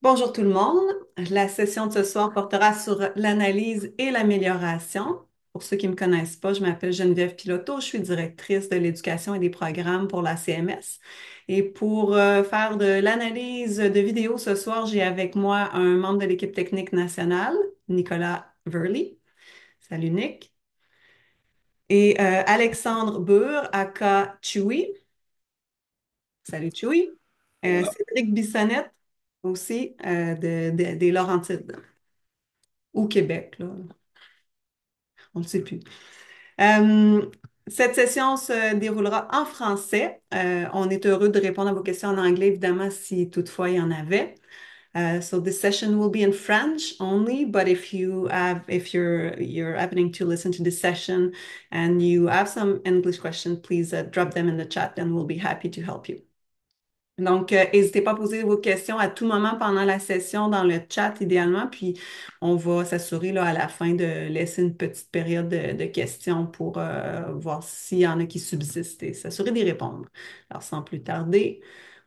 Bonjour tout le monde. La session de ce soir portera sur l'analyse et l'amélioration. Pour ceux qui ne me connaissent pas, je m'appelle Geneviève Piloto, je suis directrice de l'éducation et des programmes pour la CMS. Et pour faire de l'analyse de vidéos ce soir, j'ai avec moi un membre de l'équipe technique nationale, Nicolas Verly. Salut Nick. Et Alexandre Burr, aka Chewy. Salut Chewy. Voilà. Cédric Bissonnette aussi des Laurentides. Au Québec, là. On ne sait plus. Euh, cette session se déroulera en français. On est heureux de répondre à vos questions en anglais, évidemment, si toutefois il y en avait. So this session will be in French only, but if you're happening to listen to this session and you have some English questions, please drop them in the chat and we'll be happy to help you. Donc, n'hésitez pas à poser vos questions à tout moment pendant la session dans le chat, idéalement, puis on va s'assurer là, à la fin de laisser une petite période de questions pour voir s'il y en a qui subsistent et s'assurer d'y répondre. Alors, sans plus tarder,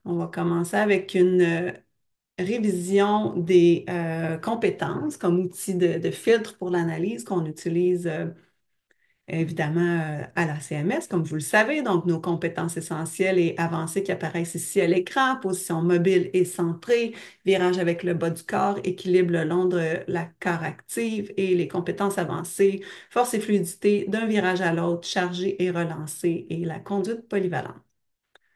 on va commencer avec une révision des compétences comme outil de filtre pour l'analyse qu'on utilise évidemment à la CMS, comme vous le savez. Donc, nos compétences essentielles et avancées qui apparaissent ici à l'écran, position mobile et centrée, virage avec le bas du corps, équilibre le long de la corps active et les compétences avancées, force et fluidité d'un virage à l'autre, chargé et relancé et la conduite polyvalente.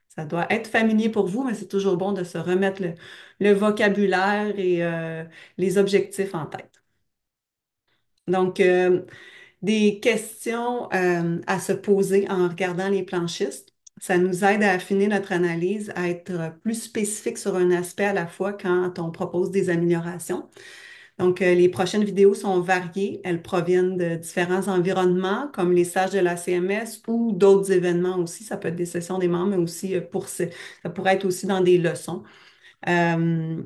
Ça doit être familier pour vous, mais c'est toujours bon de se remettre le vocabulaire et les objectifs en tête. Donc, des questions à se poser en regardant les planchistes. Ça nous aide à affiner notre analyse, à être plus spécifique sur un aspect à la fois quand on propose des améliorations. Donc, les prochaines vidéos sont variées. Elles proviennent de différents environnements, comme les stages de la CMS ou d'autres événements aussi. Ça peut être des sessions des membres, mais aussi ça pourrait être aussi dans des leçons. Euh,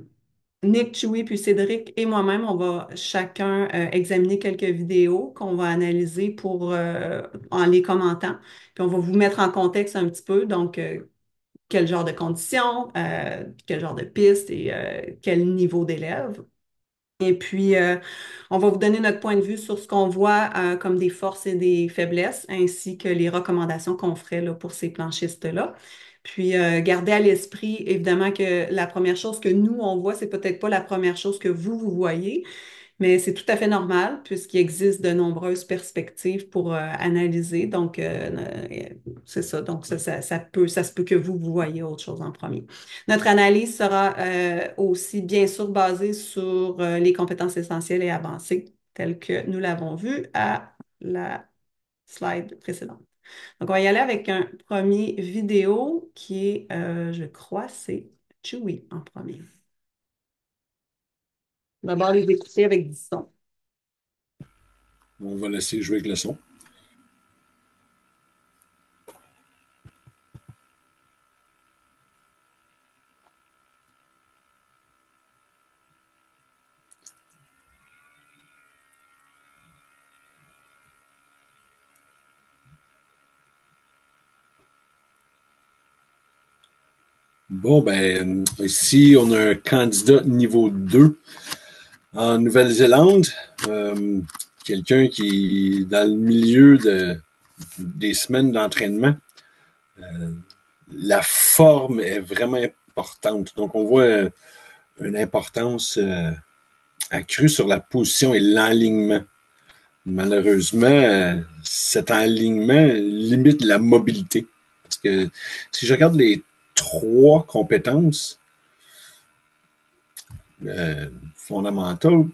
Nick, Chewy, puis Cédric et moi-même, on va chacun examiner quelques vidéos qu'on va analyser en les commentant. Puis on va vous mettre en contexte un petit peu, donc quel genre de conditions, quel genre de pistes et quel niveau d'élève. Et puis, on va vous donner notre point de vue sur ce qu'on voit comme des forces et des faiblesses, ainsi que les recommandations qu'on ferait là, pour ces planchistes-là. Puis, gardez à l'esprit, évidemment, que la première chose que nous, on voit, c'est peut-être pas la première chose que vous voyez, mais c'est tout à fait normal puisqu'il existe de nombreuses perspectives pour analyser. Donc, c'est ça. Donc, ça se peut que vous voyez autre chose en premier. Notre analyse sera aussi, bien sûr, basée sur les compétences essentielles et avancées, telles que nous l'avons vu à la slide précédente. Donc, on va y aller avec un premier vidéo qui est, je crois, c'est Chewy en premier. D'abord, les écouter avec du son. On va laisser jouer avec le son. Bon, ben, ici, on a un candidat niveau 2 en Nouvelle-Zélande. Euh, Quelqu'un qui est dans le milieu des semaines d'entraînement. La forme est vraiment importante. Donc, on voit une importance accrue sur la position et l'alignement. Malheureusement, cet alignement limite la mobilité. Parce que si je regarde les trois compétences fondamentales,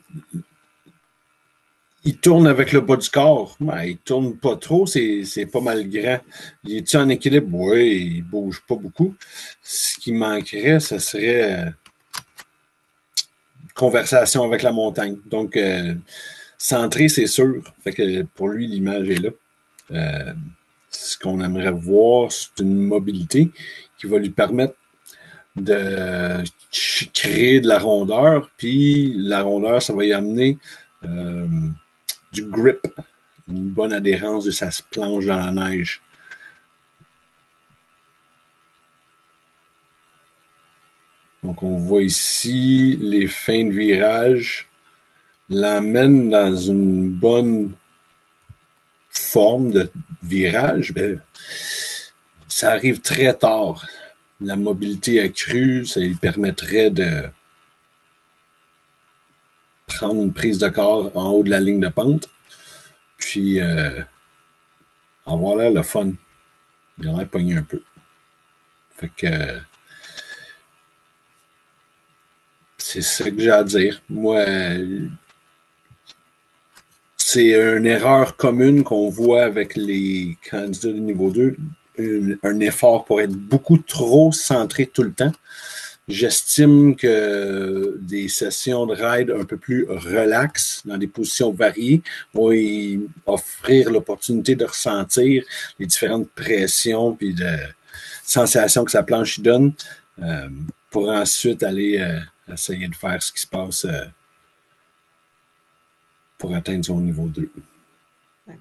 il tourne avec le bas du corps. Ouais, il tourne pas trop, c'est pas mal grand. Il est-tu en équilibre? Oui, il bouge pas beaucoup. Ce qui manquerait, ce serait conversation avec la montagne. Donc, centré, c'est sûr. Fait que pour lui, l'image est là. Euh, Ce qu'on aimerait voir, c'est une mobilité qui va lui permettre de créer de la rondeur, puis la rondeur, ça va y amener euh, du grip, une bonne adhérence de sa planche dans la neige. Donc, on voit ici les fins de virage l'emmènent dans une bonne forme de virage. Ben, ça arrive très tard. La mobilité accrue, ça lui permettrait de prendre une prise de corps en haut de la ligne de pente, puis avoir l'air le fun. Il aurait pogné un peu. Fait que c'est ça que j'ai à dire. Moi, c'est une erreur commune qu'on voit avec les candidats du niveau 2. Un effort pour être beaucoup trop centré tout le temps. J'estime que des sessions de ride un peu plus relax, dans des positions variées, vont offrir l'opportunité de ressentir les différentes pressions puis de sensations que sa planche y donne euh, pour ensuite aller essayer de faire ce qui se passe pour atteindre son niveau 2.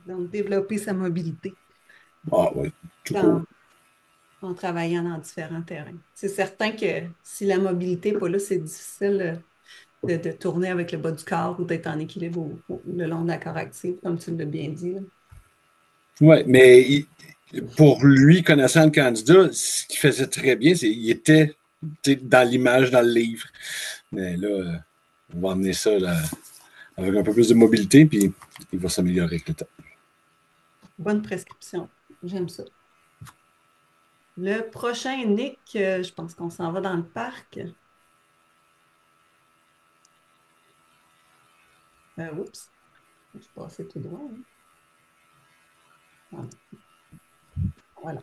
Donc, développer sa mobilité Ah oui, tout court. dans, en travaillant dans différents terrains. C'est certain que si la mobilité n'est pas là, c'est difficile de tourner avec le bas du corps ou d'être en équilibre le long de la corps active, comme tu l'as bien dit, là. Oui, mais pour lui, connaissant le candidat, ce qu'il faisait très bien, c'est qu'il était dans l'image, dans le livre. Mais là, on va emmener ça là, avec un peu plus de mobilité, puis il va s'améliorer avec le temps. Bonne prescription. J'aime ça. Le prochain, Nick, je pense qu'on s'en va dans le parc. Oups, je passais tout droit, hein. Voilà. Voilà.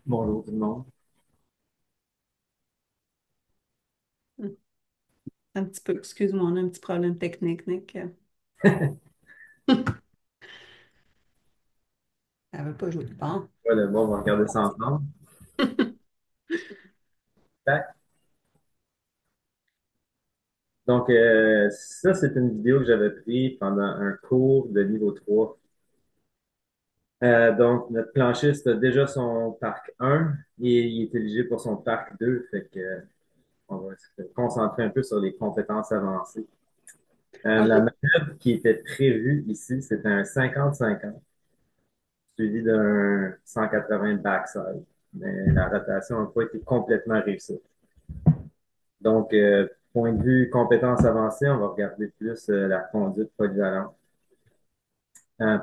Bonjour tout le monde. Hmm. Un petit peu, excuse-moi, on a un petit problème technique, Nick. Elle veut pas jouer. Bon. Voilà, bon, on va regarder ça ensemble. Tac. Donc, ça, c'est une vidéo que j'avais prise pendant un cours de niveau 3. Donc, notre planchiste a déjà son parc 1 et il est éligible pour son parc 2. Fait que, on va se concentrer un peu sur les compétences avancées. La OK. manœuvre qui était prévue ici, c'était un 50-50 suivi d'un 180 backside. Mais la rotation n'a pas été complètement réussie. Donc, point de vue compétences avancées, on va regarder plus la conduite polyvalente.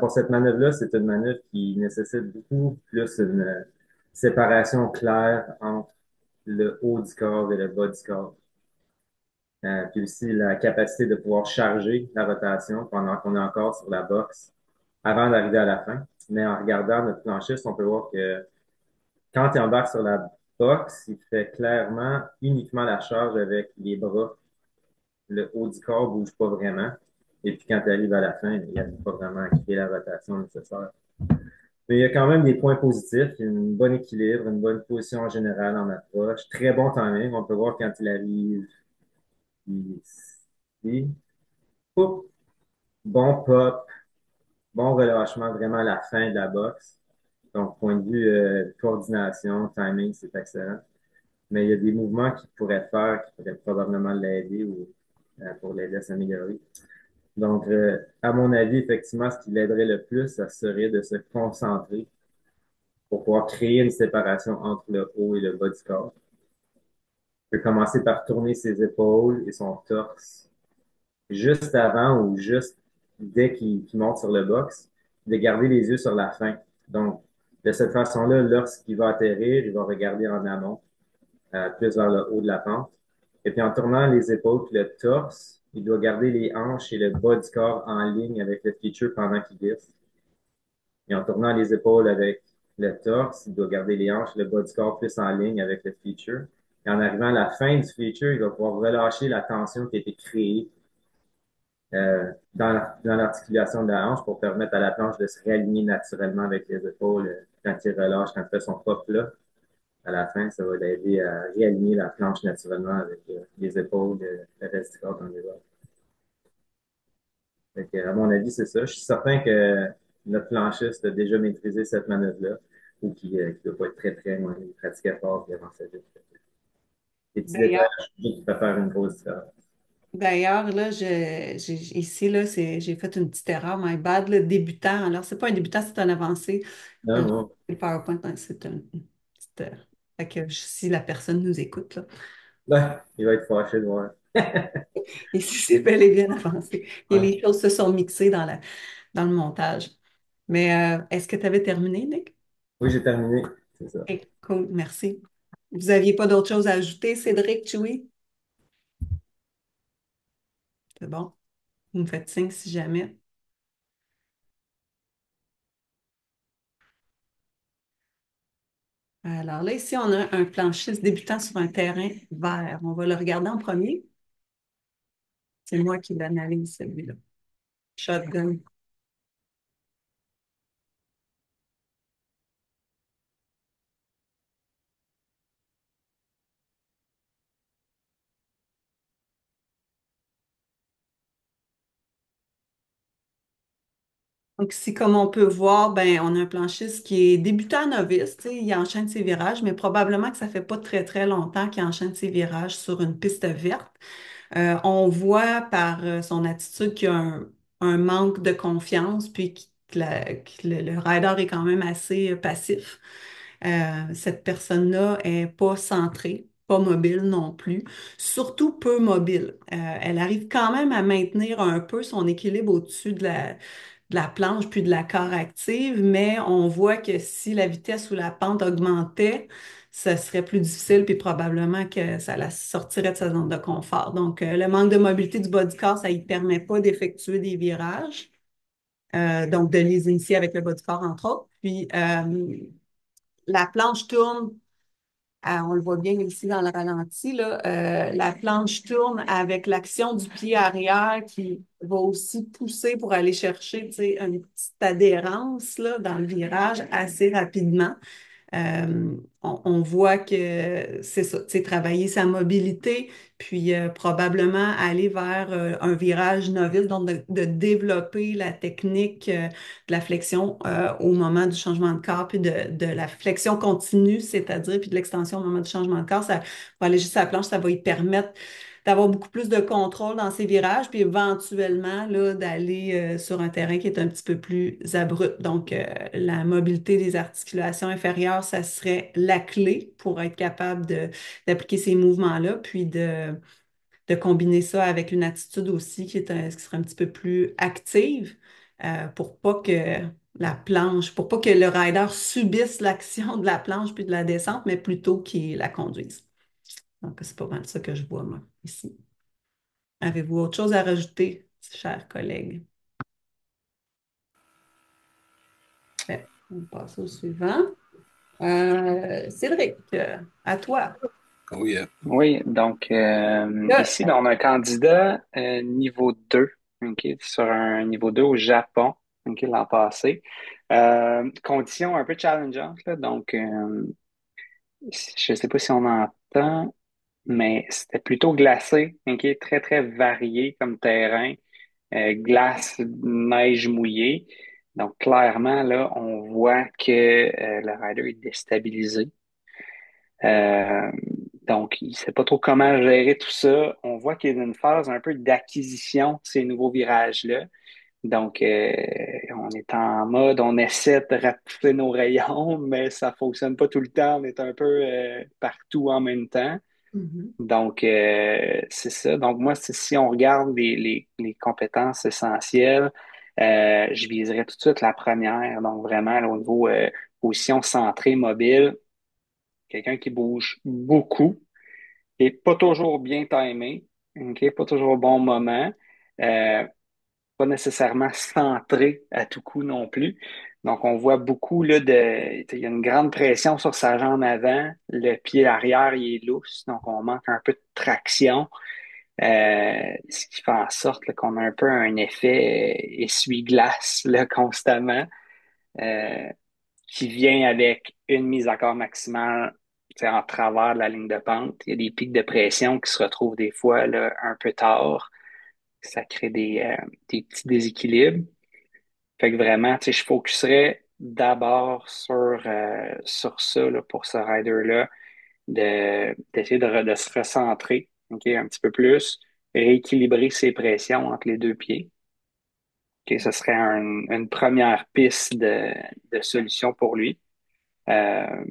Pour cette manœuvre-là, c'est une manœuvre qui nécessite beaucoup plus une séparation claire entre le haut du corps et le bas du corps. Puis aussi la capacité de pouvoir charger la rotation pendant qu'on est encore sur la boxe avant d'arriver à la fin. Mais en regardant notre planchiste, on peut voir que quand il embarque sur la boxe, il fait clairement uniquement la charge avec les bras. Le haut du corps bouge pas vraiment. Et puis quand tu arrives à la fin, il n'y a pas vraiment à créer la rotation nécessaire. Mais il y a quand même des points positifs. Il y a un bon équilibre, une bonne position en général en approche. Très bon timing. On peut voir quand il arrive ici. Poup, bon pop, bon relâchement vraiment à la fin de la boxe. Donc, point de vue coordination, timing, c'est excellent. Mais il y a des mouvements qu'il pourrait faire qui pourraient probablement l'aider ou pour l'aider à s'améliorer. Donc, à mon avis, effectivement, ce qui l'aiderait le plus, ça serait de se concentrer pour pouvoir créer une séparation entre le haut et le bas du corps. Il peut commencer par tourner ses épaules et son torse juste avant ou juste dès qu'il monte sur le box, de garder les yeux sur la fin. Donc, de cette façon-là, lorsqu'il va atterrir, il va regarder en amont, plus vers le haut de la pente. Et puis en tournant les épaules et le torse, il doit garder les hanches et le bas du corps en ligne avec le feature pendant qu'il glisse. Et en tournant les épaules avec le torse, il doit garder les hanches et le bas du corps plus en ligne avec le feature. Et en arrivant à la fin du feature, il va pouvoir relâcher la tension qui a été créée dans l'articulation de la hanche pour permettre à la planche de se réaligner naturellement avec les épaules quand il relâche, quand il fait son pop là. À la fin, ça va l'aider à réaligner la planche naturellement avec les épaules, le reste du corps dans les bras. À mon avis, c'est ça. Je suis certain que notre planchiste a déjà maîtrisé cette manœuvre-là. ou qui ne doit pas être très, très loin. Il pratiquait fort, puis il avançait vite. Des petits détails D'ailleurs, qui peuvent faire une grosse différence. d'ailleurs, là, ici, là, j'ai fait une petite erreur, my bad, le débutant. Alors, c'est pas un débutant, c'est un avancé. Non, Euh, non. le PowerPoint, hein, c'est un. Fait que si la personne nous écoute, là, Ben, il va être fâché de voir. ici, c'est bel et bien avancé. Et Ouais. les choses se sont mixées dans le montage. Mais est-ce que tu avais terminé, Nick? Oui, j'ai terminé. C'est ça. Ok, cool, merci. Vous n'aviez pas d'autre chose à ajouter, Cédric, Chewy? C'est bon. Vous me faites signe si jamais. Alors là, ici, on a un plancher débutant sur un terrain vert. On va le regarder en premier. C'est moi qui l'analyse, celui-là. Shotgun. Donc ici, comme on peut voir, ben, on a un planchiste qui est débutant novice. Tu sais, il enchaîne ses virages, mais probablement que ça fait pas très, très longtemps qu'il enchaîne ses virages sur une piste verte. On voit par son attitude qu'il y a un manque de confiance, puis que le rider est quand même assez passif. Cette personne-là est pas centrée, pas mobile non plus, surtout peu mobile. Elle arrive quand même à maintenir un peu son équilibre au-dessus de la planche puis de la corde active, mais on voit que si la vitesse ou la pente augmentait, ce serait plus difficile puis probablement que ça la sortirait de sa zone de confort. Donc, le manque de mobilité du bas du corps, ça ne permet pas d'effectuer des virages, donc de les initier avec le bas du corps, entre autres. Puis, la planche tourne, on le voit bien ici dans le ralenti, là, la planche tourne avec l'action du pied arrière qui va aussi pousser pour aller chercher, tu sais, une petite adhérence là, dans le virage assez rapidement. On voit que c'est ça, tu sais, travailler sa mobilité, puis probablement aller vers un virage novice, donc de développer la technique de la flexion au moment du changement de corps, puis de la flexion continue, c'est-à-dire, puis de l'extension au moment du changement de corps. Ça va aller juste à la planche, ça va lui permettre d'avoir beaucoup plus de contrôle dans ses virages, puis éventuellement là, d'aller sur un terrain qui est un petit peu plus abrupt. Donc, la mobilité des articulations inférieures, ça serait la clé pour être capable d'appliquer ces mouvements-là, puis de combiner ça avec une attitude aussi qui serait un petit peu plus active pour pas que la planche, pour pas que le rider subisse l'action de la planche puis de la descente, mais plutôt qu'il la conduise. Donc, c'est pas mal ça que je vois, moi, ici. Avez-vous autre chose à rajouter, chers collègues? On passe au suivant. Cédric, à toi. Oh yeah. Oui, donc Là, ici, ben, on a un candidat niveau 2, ok, sur un niveau 2 au Japon, ok, l'an passé. Conditions un peu challengeantes, là, donc je ne sais pas si on entend, mais c'était plutôt glacé, ok, très, très varié comme terrain, glace, neige mouillée. Donc clairement, là, on voit que le rider est déstabilisé. Euh, donc, il ne sait pas trop comment gérer tout ça. On voit qu'il y a une phase un peu d'acquisition de ces nouveaux virages-là. Donc, on est en mode, on essaie de rapetisser nos rayons, mais ça ne fonctionne pas tout le temps. On est un peu partout en même temps. mhm, Donc, c'est ça. Donc, moi, si on regarde les compétences essentielles, je viserais tout de suite la première. Donc, vraiment, là, au niveau position centrée, mobile, quelqu'un qui bouge beaucoup et pas toujours bien timé, ok, pas toujours au bon moment, euh, pas nécessairement centré à tout coup non plus. Donc, on voit beaucoup là, il y a une grande pression sur sa jambe avant, le pied arrière, il est lousse, donc on manque un peu de traction, ce qui fait en sorte là, qu'on a un peu un effet essuie-glace là, constamment. Euh, qui vient avec une mise à corps maximale, tu sais, en travers de la ligne de pente. Il y a des pics de pression qui se retrouvent des fois là, un peu tard. Ça crée des petits déséquilibres. Fait que vraiment, tu sais, je focuserais d'abord sur ça, là, pour ce rider-là, d'essayer de se recentrer, OK, un petit peu plus, rééquilibrer ses pressions entre les deux pieds. OK, ce serait une première piste de solution pour lui. Euh,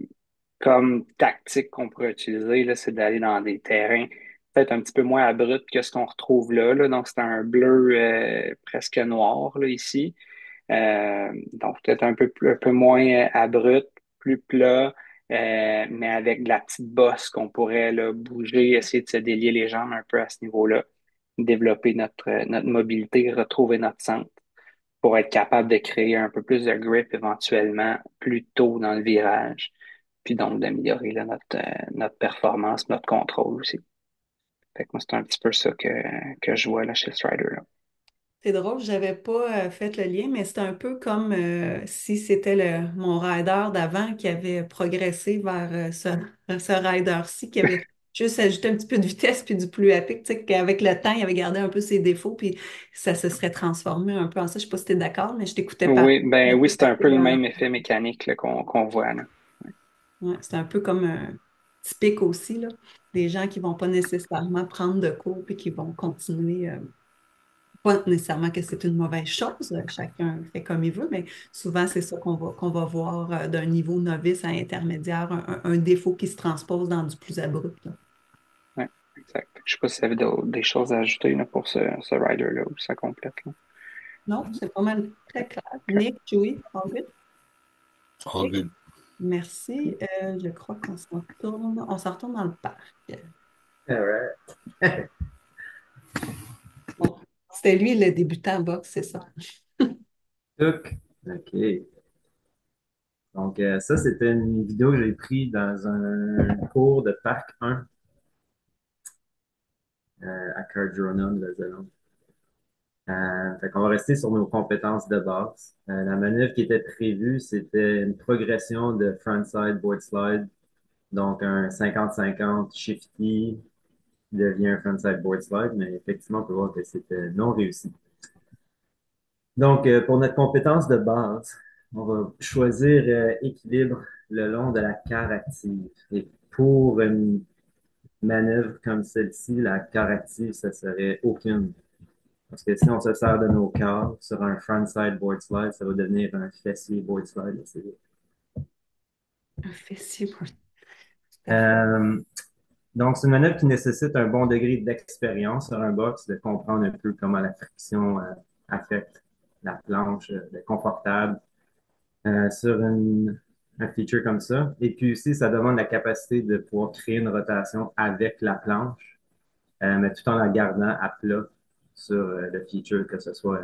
Comme tactique qu'on pourrait utiliser, là, c'est d'aller dans des terrains peut-être un petit peu moins abrupts que ce qu'on retrouve là, là. Donc, c'est un bleu presque noir là, ici. Donc, peut-être un peu moins abrupt, plus plat, mais avec de la petite bosse qu'on pourrait là, bouger, essayer de se délier les jambes un peu à ce niveau-là, développer notre mobilité, retrouver notre centre pour être capable de créer un peu plus de grip éventuellement plus tôt dans le virage, puis donc d'améliorer là, notre performance, notre contrôle aussi. Fait que moi, c'est un petit peu ça que je vois là, chez Strider. Là. C'est drôle, j'avais pas fait le lien, mais c'est un peu comme si c'était mon rider d'avant qui avait progressé vers ce rider-ci, qui avait juste ajouté un petit peu de vitesse puis du plus rapide, tu sais, qu'avec le temps, il avait gardé un peu ses défauts, puis ça se serait transformé un peu en ça. Je sais pas si t'es d'accord, mais je t'écoutais pas. Oui, ben oui, c'est un peu le même effet mécanique là, qu'on voit là. Ouais, c'est un peu comme typique aussi, là, des gens qui vont pas nécessairement prendre de cours puis qui vont continuer. Pas nécessairement que c'est une mauvaise chose, chacun fait comme il veut, mais souvent c'est ça qu'on va voir d'un niveau novice à intermédiaire, un défaut qui se transpose dans du plus abrupt, là. Ouais, exact. Je sais pas si tu avais des choses à ajouter là, pour ce rider-là ou ça complète. Là. Non, c'est pas mal très clair. Nick, Joey, all good? All good. Merci. Je crois qu'on s'en retourne dans le parc. All right. Bon, c'était lui le débutant en boxe, c'est ça. Tuk. OK. Donc, ça, c'était une vidéo que j'ai prise dans un cours de Parc 1 à Cardrona, Nouvelle-Zélande. Fait qu'on va rester sur nos compétences de base. La manœuvre qui était prévue, c'était une progression de frontside board slide. Donc, un 50-50 shifty devient un frontside board slide, mais effectivement, on peut voir que c'était non réussi. Donc, pour notre compétence de base, on va choisir équilibre le long de la carre active. Et pour une manœuvre comme celle-ci, la carre active, ça serait aucune. Parce que si on se sert de nos corps sur un frontside board slide, ça va devenir un fessier board slide. Un fessier pour... Euh, donc, c'est une manœuvre qui nécessite un bon degré d'expérience sur un box, de comprendre un peu comment la friction affecte la planche, de confortable sur un feature comme ça. Et puis aussi, ça demande la capacité de pouvoir créer une rotation avec la planche, mais tout en la gardant à plat sur le feature, que ce soit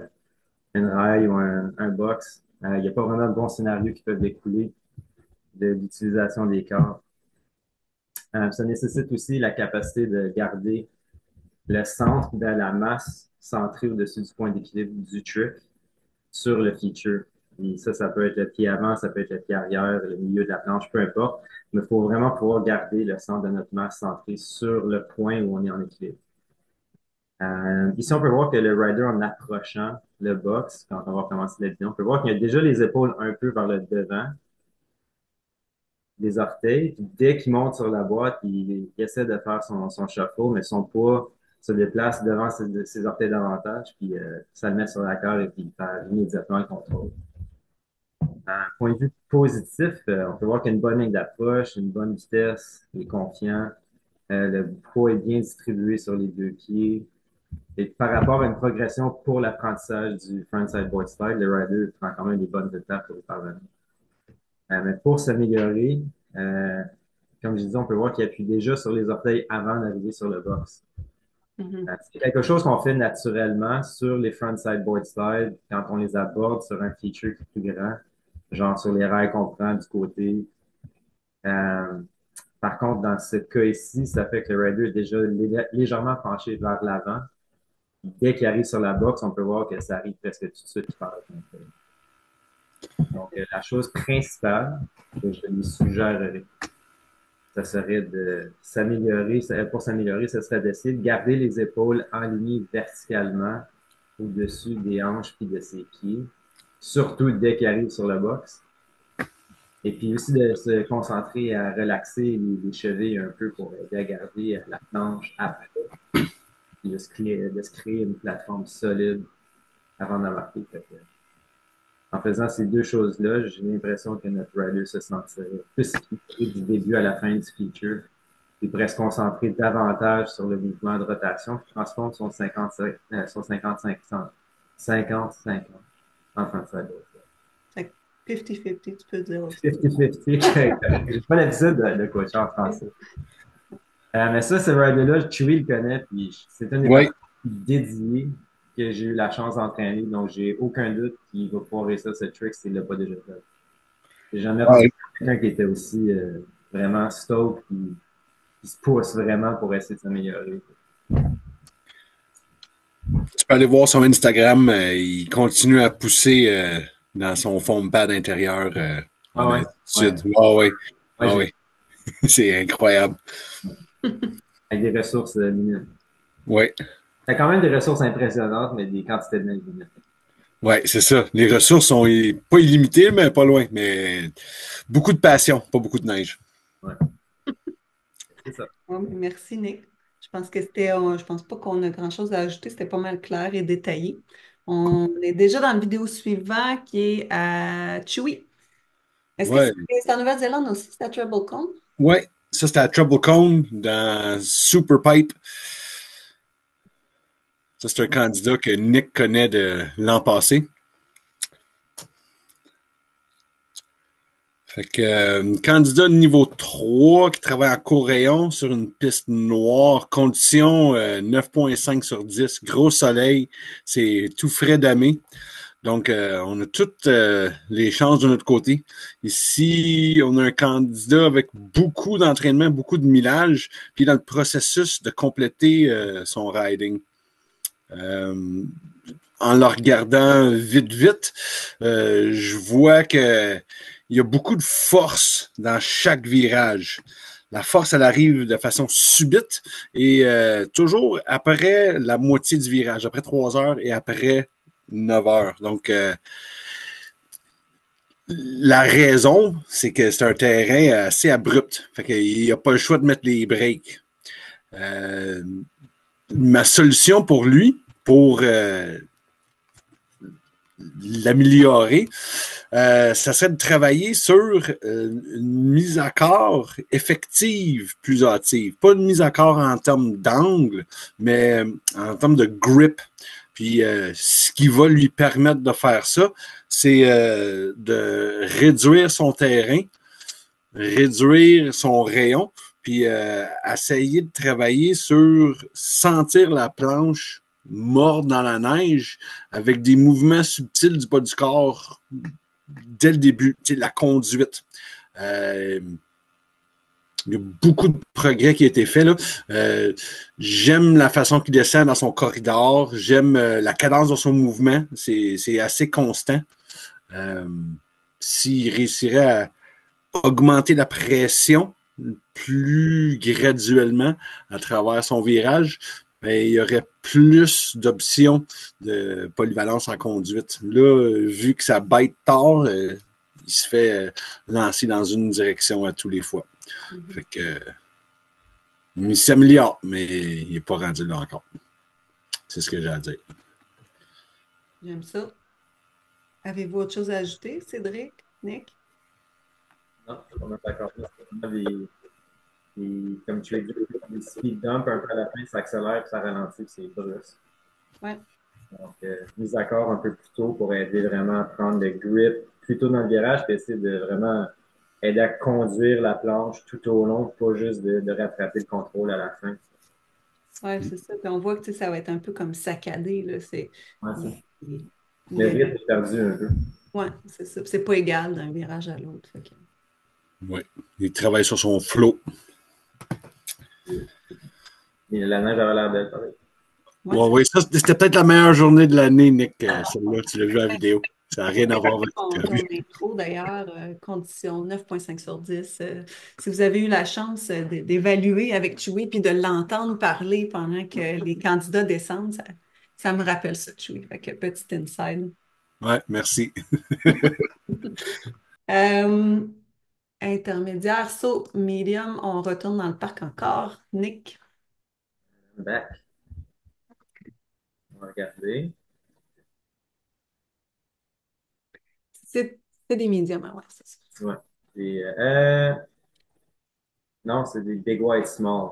une rail ou un box. Il n'y a pas vraiment de bons scénarios qui peuvent découler de l'utilisation des corps. Ça nécessite aussi la capacité de garder le centre de la masse centrée au-dessus du point d'équilibre du truc sur le feature. Et ça peut être le pied avant, ça peut être le pied arrière, le milieu de la planche, peu importe. Mais il faut vraiment pouvoir garder le centre de notre masse centré sur le point où on est en équilibre. Ici, on peut voir que le rider, en approchant le box, quand on va commencer la vidéo, on peut voir qu'il y a déjà les épaules un peu vers le devant des orteils. Puis dès qu'il monte sur la boîte, il essaie de faire son shuffle, mais son poids se déplace devant ses orteils davantage, puis ça le met sur la corde et puis il perd immédiatement le contrôle. D'un point de vue positif, on peut voir qu'il y a une bonne ligne d'approche, une bonne vitesse, il est confiant, le poids est bien distribué sur les deux pieds. Et par rapport à une progression pour l'apprentissage du frontside board slide, le rider prend quand même des bonnes étapes pour y parvenir. Mais pour s'améliorer, euh, comme je disais, on peut voir qu'il appuie déjà sur les orteils avant d'arriver sur le box. Mhm. C'est quelque chose qu'on fait naturellement sur les frontside board slides quand on les aborde sur un feature qui est plus grand, genre sur les rails qu'on prend du côté. Euh, Par contre, dans ce cas ici, ça fait que le rider est déjà légèrement penché vers l'avant. Dès qu'il arrive sur la box, on peut voir que ça arrive presque tout de suite par le Donc, la chose principale que je lui suggérerais, ça serait de s'améliorer. Pour s'améliorer, ce serait d'essayer de garder les épaules alignées verticalement au-dessus des hanches puis de ses pieds, surtout dès qu'il arrive sur le box. Et puis aussi de se concentrer à relaxer les chevilles un peu pour aider à garder la planche à plat, puis de se créer une plateforme solide avant d'embarquer. En faisant ces deux choses-là, j'ai l'impression que notre rider se sentirait plus équilibré du début à la fin du feature. Il pourrait se concentrer davantage sur le mouvement de rotation qui transforme son 50-50 en fin de rider. Fait que 50-50, tu peux dire aussi. 50-50. J'ai pas l'habitude de coacher en français. Mais ça, ce rider-là, Chewie le connaît, puis c'est une des Oui. parties dédiées que j'ai eu la chance d'entraîner, donc j'ai aucun doute qu'il va pouvoir réussir ce trick s'il l'a pas déjà fait. J'ai jamais rencontré Ouais. quelqu'un qui était aussi vraiment stoked, qui se pousse vraiment pour essayer de s'améliorer. Tu peux aller voir son Instagram, il continue à pousser dans son foam pad intérieur Ah en ouais, ouais, altitude. Ah oui, ouais, ah oui, c'est incroyable. avec des ressources minimes. Oui, T'as quand même des ressources impressionnantes, mais des quantités de neige limites. ouais, c'est ça. Les ressources sont pas illimitées, mais pas loin. Mais beaucoup de passion, pas beaucoup de neige. Ouais, c'est ça. Ouais, mais merci, Nick. Je pense pas qu'on a grand-chose à ajouter. C'était pas mal clair et détaillé. On est déjà dans la vidéo suivante qui est à Chewy. Est-ce que Ouais, c'est en Nouvelle-Zélande aussi, c'est à Treble Cone? ouais. Ça, c'était à Trouble Cone dans Super Pipe. Ça, c'est un candidat que Nick connaît de l'an passé. Fait que, candidat de niveau 3 qui travaille en court-rayon sur une piste noire, condition 9,5 sur 10, gros soleil, c'est tout frais damé. Donc, on a toutes les chances de notre côté. Ici, on a un candidat avec beaucoup d'entraînement, beaucoup de millage, puis dans le processus de compléter son riding. Euh, En le regardant vite, vite, je vois que il y a beaucoup de force dans chaque virage. La force, elle arrive de façon subite et toujours après la moitié du virage, après 3 heures et après 9 heures. Donc, la raison, c'est que c'est un terrain assez abrupt. Fait qu'il n'y a pas le choix de mettre les breaks. Euh, Ma solution pour lui, pour l'améliorer, ça serait de travailler sur une mise à corps effective plus hâtive. Pas une mise à corps en termes d'angle, mais en termes de grip. Puis ce qui va lui permettre de faire ça, c'est de réduire son terrain, réduire son rayon, puis essayer de travailler sur sentir la planche mordre dans la neige avec des mouvements subtils du bas du corps dès le début, la conduite. Euh, il y a beaucoup de progrès qui a été fait. Là. J'aime la façon qu'il descend dans son corridor. J'aime la cadence de son mouvement. C'est assez constant. Euh, S'il réussirait à augmenter la pression plus graduellement à travers son virage, ben, il y aurait plus d'options de polyvalence en conduite. Là, vu que ça bête tard, il se fait lancer dans une direction à tous les fois. Fait que, il s'améliore, mais il n'est pas rendu là encore. C'est ce que j'ai à dire. J'aime ça. Avez-vous autre chose à ajouter, Cédric, Nick? Non, je suis vraiment d'accord. C'est vraiment comme tu l'as dit, des speed dumps un peu à la fin, ça accélère, puis ça ralentit, puis c'est brusque. Ouais. Donc, mise à corps un peu plus tôt pour aider vraiment à prendre le grip plus tôt dans le virage, puis essayer de vraiment aider à conduire la planche tout au long, pas juste de rattraper le contrôle à la fin. Ouais, c'est ça. Puis on voit que tu sais, ça va être un peu comme saccadé, là. Ouais, ça. Il- il- Le le- rythme est perdu un peu. ouais, c'est ça. Puis c'est pas égal d'un virage à l'autre. Ouais. Il travaille sur son flow. Et la neige avait l'air belle, pareil. Ouais, Ouais, oui, ça, c'était peut-être la meilleure journée de l'année, Nick. Celle-là, tu l'as vu à la vidéo. Ça n'a rien à voir avec ce que tu as ton vu. intro, d'ailleurs, condition 9,5 sur 10. Si vous avez eu la chance d'évaluer avec Chewy puis de l'entendre parler pendant que les candidats descendent, ça me rappelle ça, Chewy. Fait que petit inside. Ouais, merci. Euh, Intermédiaire, saut, medium, on retourne dans le parc encore. Nick, Back. On va regarder. c'est c'est des médiums, ah ouais, c'est ça. Ouais. Et, non, c'est des Big White Small.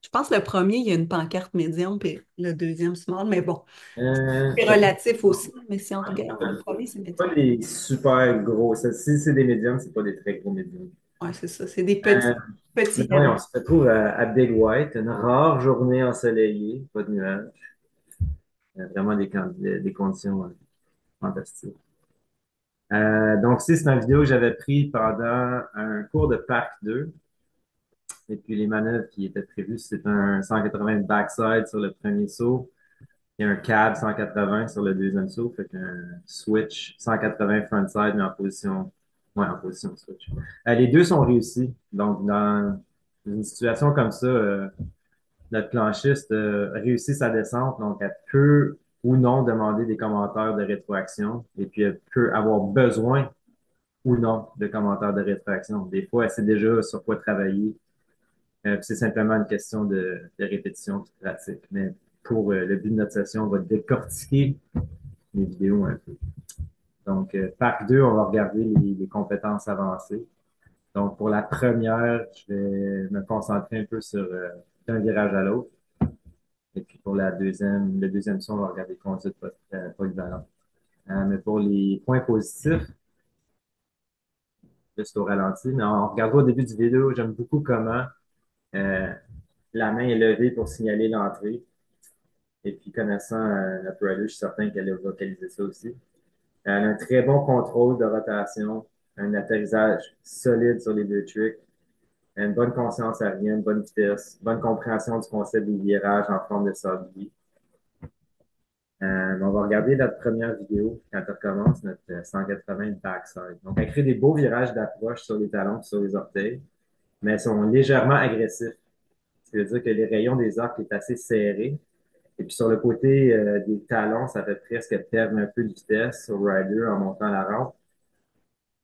Je pense que le premier, il y a une pancarte médium, puis le deuxième small, mais bon, Je c'est sais pas. relatif aussi, mais si on regarde, le premier, c'est Pas médium. des super gros. Si c'est des médiums, c'est pas des très gros médiums. Ouais, c'est ça, c'est des Euh, petits mais oui, gamins. on se retrouve à Big White, une rare journée ensoleillée, pas de nuages. Vraiment des conditions fantastiques. Donc, c'est une vidéo que j'avais prise pendant un cours de Parc 2. Et puis, les manœuvres qui étaient prévues, c'est un 180 backside sur le premier saut et un cab 180 sur le deuxième saut. Fait qu'un switch 180 frontside, mais en position switch. Les deux sont réussis. Donc, dans une situation comme ça, notre planchiste réussit sa descente. Donc, elle peut ou non demander des commentaires de rétroaction. Et puis, elle peut avoir besoin ou non de commentaires de rétroaction. Des fois, elle sait déjà sur quoi travailler. Puis c'est simplement une question de répétition de pratique. Mais pour le but de notre session, on va décortiquer les vidéos un peu. Donc, parc 2, on va regarder les compétences avancées. Donc, pour la première, je vais me concentrer un peu sur d'un virage à l'autre. Et puis pour le deuxième son, on va regarder conduite polyvalente. Mais pour les points positifs, juste au ralenti, mais on regardera au début du vidéo, j'aime beaucoup comment euh, la main est levée pour signaler l'entrée. Et puis, connaissant notre rider, je suis certain qu'elle a vocalisé ça aussi. Elle a un très bon contrôle de rotation, un atterrissage solide sur les deux tricks, une bonne conscience aérienne, bonne vitesse, bonne compréhension du concept des virages en forme de sablier. On va regarder notre première vidéo quand on recommence notre 180 backside. Donc, elle crée des beaux virages d'approche sur les talons et sur les orteils, mais elles sont légèrement agressifs. Ce qui veut dire que les rayons des arcs est assez serré. Et puis sur le côté des talons, ça fait presque perdre un peu de vitesse au rider en montant la rampe.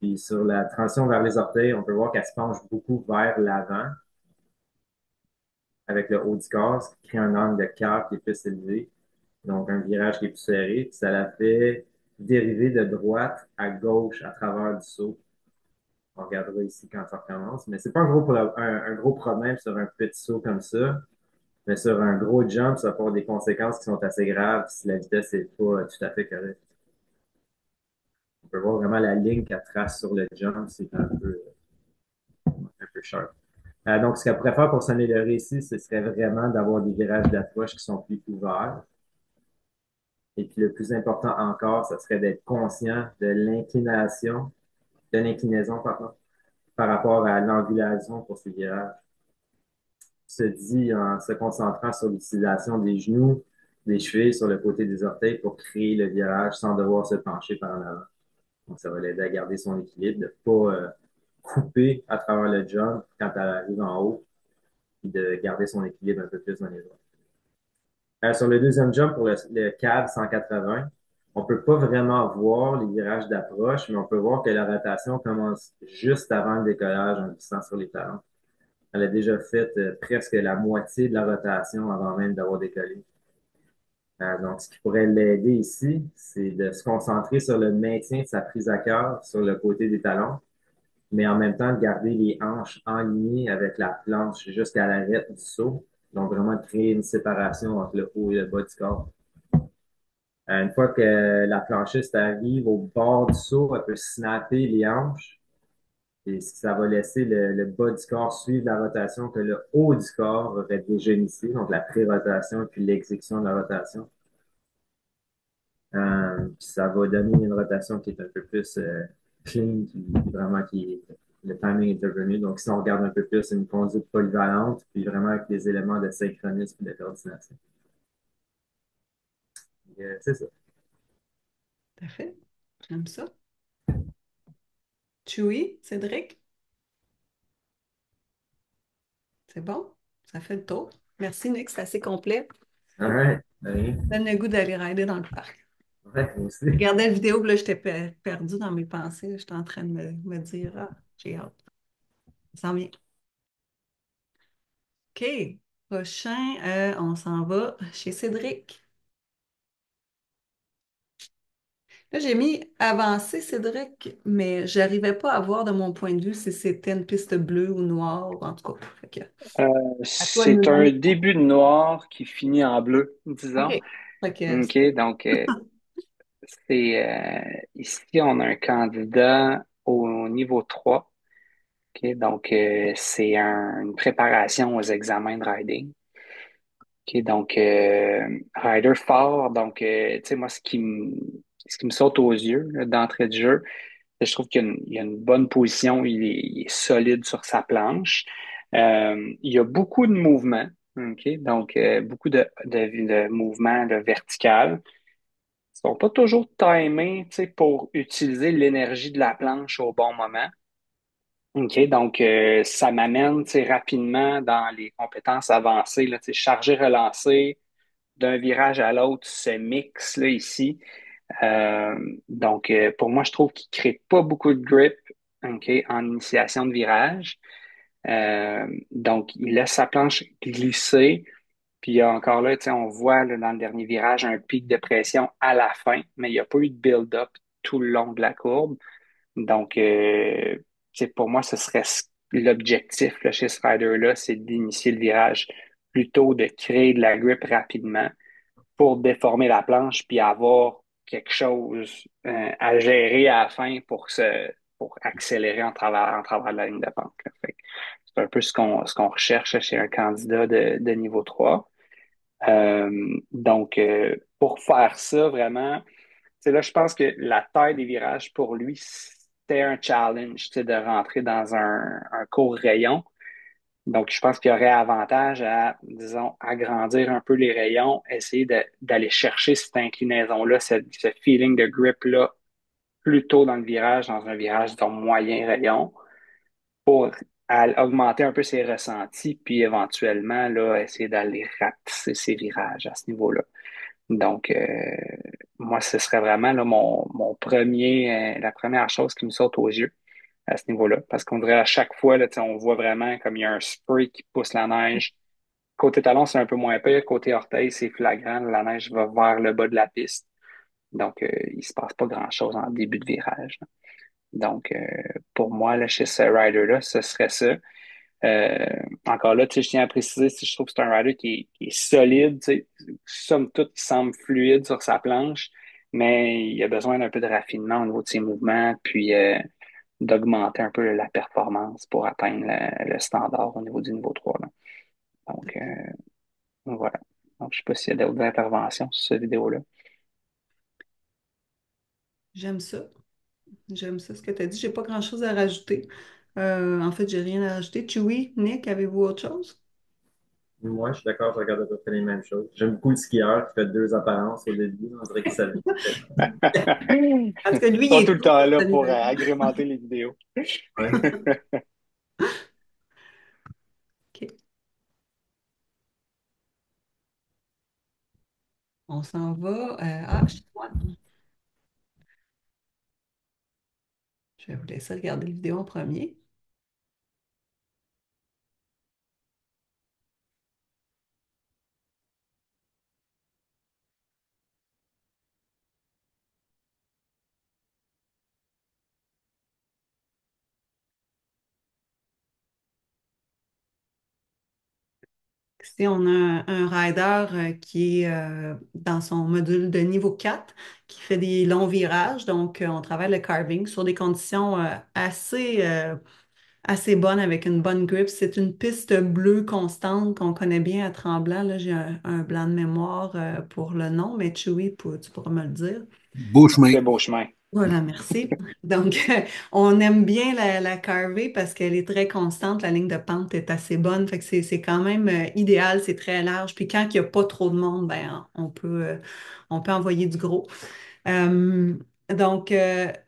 Puis sur la transition vers les orteils, on peut voir qu'elle se penche beaucoup vers l'avant avec le haut du corps, ce qui crée un angle de quart qui est plus élevé. Donc un virage qui est plus serré. Puis ça la fait dériver de droite à gauche à travers du saut. On regardera ici quand ça recommence. Mais c'est pas un gros problème sur un petit saut comme ça. Mais sur un gros jump, ça peut avoir des conséquences qui sont assez graves si la vitesse n'est pas tout à fait correcte. On peut voir vraiment la ligne qu'elle trace sur le jump, c'est un peu sharp. Donc, ce qu'elle pourrait faire pour s'améliorer ici, ce serait vraiment d'avoir des virages d'approche qui sont plus ouverts. Et puis, le plus important encore, ce serait d'être conscient de l'inclinaison, pardon, par rapport à l'angulation pour ces virages. Se dit en se concentrant sur l'utilisation des genoux, des chevilles sur le côté des orteils pour créer le virage sans devoir se pencher par en avant. Donc, ça va l'aider à garder son équilibre, de ne pas couper à travers le jump quand elle arrive en haut, puis de garder son équilibre un peu plus dans les bras. Sur le deuxième jump pour le cab 180, on peut pas vraiment voir les virages d'approche, mais on peut voir que la rotation commence juste avant le décollage en glissant sur les talons. Elle a déjà fait presque la moitié de la rotation avant même d'avoir décollé. Donc, ce qui pourrait l'aider ici, c'est de se concentrer sur le maintien de sa prise à cœur sur le côté des talons, mais en même temps de garder les hanches alignées avec la planche jusqu'à l'arête du saut. Donc, vraiment créer une séparation entre le haut et le bas du corps. Une fois que la planchiste arrive au bord du saut, elle peut snapper les hanches et ça va laisser le bas du corps suivre la rotation que le haut du corps aurait déjà initié, donc la pré-rotation puis l'exécution de la rotation. Ça va donner une rotation qui est un peu plus clean, le timing est revenu. Donc, si on regarde un peu plus, c'est une conduite polyvalente, puis vraiment avec des éléments de synchronisme et de coordination. C'est ça. Parfait. J'aime ça. Chewy, Cédric, c'est bon? Ça fait le tour. Merci, Nick, c'est assez complet. All right. Allez. Ça donne le goût d'aller rider dans le parc. Ouais, moi aussi. Je regardais la vidéo, puis là, j'étais perdue dans mes pensées. J'étais en train de me dire, ah, j'ai hâte. Ça s'en vient. OK. Prochain, on s'en va chez Cédric. Là, j'ai mis avancer Cédric, mais j'arrivais pas à voir de mon point de vue si c'était une piste bleue ou noire, en tout cas. Fait que, Euh, à toi de c'est un nous. début de noir qui finit en bleu, OK. disons. Fait que, OK, donc c'est ici, on a un candidat au niveau 3. OK, donc c'est une préparation aux examens de riding. OK, donc rider fort, donc tu sais, moi, ce qui me saute aux yeux là, d'entrée de jeu, je trouve qu'il y a une bonne position, il est solide sur sa planche. Il y a beaucoup de mouvements, OK? Donc, beaucoup de mouvements là, vertical. Ils sont pas toujours timés, tu sais, pour utiliser l'énergie de la planche au bon moment. OK? Donc, ça m'amène, tu sais, rapidement dans les compétences avancées, là, tu sais, charger, relancer, d'un virage à l'autre, ce mix là ici. Euh, donc, pour moi, je trouve qu'il crée pas beaucoup de grip, OK, en initiation de virage. Donc, il laisse sa planche glisser. Puis encore là, tu sais, on voit là, dans le dernier virage un pic de pression à la fin, mais il n'y a pas eu de build-up tout le long de la courbe. Donc, tu sais, pour moi, ce serait l'objectif là, chez ce rider-là, c'est d'initier le virage plutôt de créer de la grip rapidement pour déformer la planche puis avoir quelque chose à gérer à la fin pour accélérer en travers de la ligne de pente, là. Fait que c'est un peu ce qu'on recherche chez un candidat de niveau 3. Donc, pour faire ça, vraiment, c'est là, je pense que la taille des virages pour lui, c'était un challenge, tu sais, de rentrer dans un court rayon. Donc, je pense qu'il y aurait avantage à, disons, agrandir un peu les rayons, essayer d'aller chercher cette inclinaison-là, ce feeling de grip-là, plus tôt dans le virage, dans un virage, disons, moyen rayon, pour augmenter un peu ses ressentis, puis éventuellement, là, essayer d'aller rapetisser ses virages à ce niveau-là. Donc, moi, ce serait vraiment là, mon premier, la première chose qui me saute aux yeux à ce niveau-là. Parce qu'on dirait à chaque fois, là, tu sais, on voit vraiment comme il y a un spray qui pousse la neige. Côté talon, c'est un peu moins pire. Côté orteil, c'est flagrant. La neige va vers le bas de la piste. Donc, il se passe pas grand-chose en début de virage, là. Donc, pour moi, là, chez ce rider-là, ce serait ça. Euh, encore là, tu sais, je tiens à préciser, si je trouve que c'est un rider qui est solide, tu sais, somme toute, il semble fluide sur sa planche, mais il a besoin d'un peu de raffinement au niveau de ses mouvements, puis d'augmenter un peu la performance pour atteindre le standard au niveau du niveau 3 là. Donc, voilà. Donc, je sais pas s'il y a d'autres interventions sur cette vidéo-là. j'aime ça. J'aime ça, ce que tu as dit. J'ai pas grand-chose à rajouter. En fait, j'ai rien à rajouter. Chewy, Nick, avez-vous autre chose? Moi, je suis d'accord, je regarde à peu près les mêmes choses. J'aime beaucoup le skieur qui fait deux apparences au début. On dirait qu'il savait. Parce que lui, Ils il sont tout est le tout temps pour là pour s'amuser. agrémenter les vidéos. Ouais. OK. On s'en va. Chez moi. Je vais vous laisser regarder la vidéo en premier. Ici, on a un rider qui est dans son module de niveau 4, qui fait des longs virages. Donc, on travaille le carving sur des conditions assez bonnes avec une bonne grip. C'est une piste bleue constante qu'on connaît bien à Tremblant. Là, j'ai un blanc de mémoire pour le nom, mais Chewy, tu pourras me le dire. Beau chemin. C'est beau chemin. Voilà, merci. Donc, on aime bien la carver parce qu'elle est très constante. La ligne de pente est assez bonne. Fait que c'est quand même idéal. C'est très large. Puis quand il n'y a pas trop de monde, ben, on peut envoyer du gros. Euh, donc,